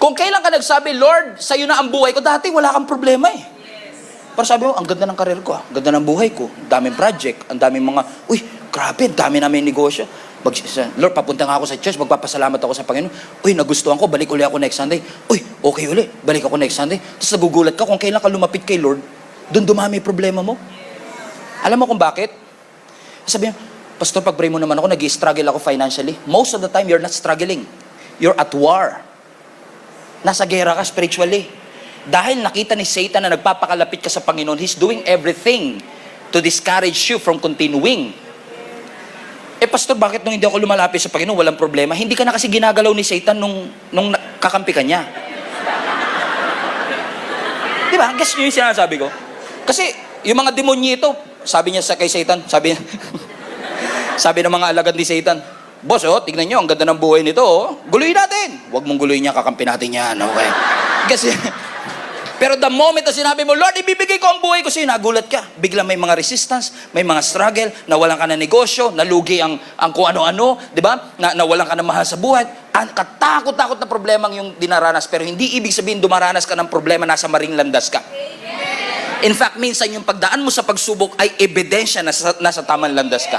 Kung kailan ka nagsabi, Lord, sa'yo na ang buhay ko, dati wala kang problema eh. Pero sabi mo, ang ganda ng karir ko, ang ganda ng buhay ko, ang daming project, ang daming mga, uy, grabe, ang dami namin negosyo. Lord, papunta nga ako sa church, magpapasalamat ako sa Panginoon. Uy, nagustuhan ko, balik uli ako next Sunday. Uy, okay uli, balik ako next Sunday. Tapos nagugulat ka kung kailan ka lumapit kay Lord, doon dumami problema mo. Alam mo kung bakit? Sabi mo, Pastor, pag-pray mo naman ako, nag-i-struggle ako financially. Most of the time, you're not struggling. You're at war. Nasa gera ka spiritually. Dahil nakita ni Satan na nagpapakalapit ka sa Panginoon, he's doing everything to discourage you from continuing. Pastor, bakit nung hindi ako lumalapit sa Panginoon, walang problema? Hindi ka na kasi ginagalaw ni Satan nung kakampi ka niya. Di ba? Guess nyo yung sinasabi ko? Kasi, yung mga demonyo ito, sabi niya kay Satan, sabi ng mga alagad ni Satan, Boss, tignan nyo, ang ganda ng buhay nito, guluhin natin. Huwag mong guluhin niya, kakampi natin yan, okay? Kasi, pero the moment na sinabi mo, Lord, ibibigay ko ang buhay ko sa'yo, nagulat ka. Bigla may mga resistance, may mga struggle, nawalan ka ng negosyo, nalugi ang kung ano-ano, di ba? Nawalan ka ng mahal sa buhay. Katakot-takot na problemang yung dinaranas, pero hindi ibig sabihin dumaranas ka ng problema, nasa maring landas ka. In fact, minsan yung pagdaan mo sa pagsubok ay ebidensya na nasa tamang landas ka.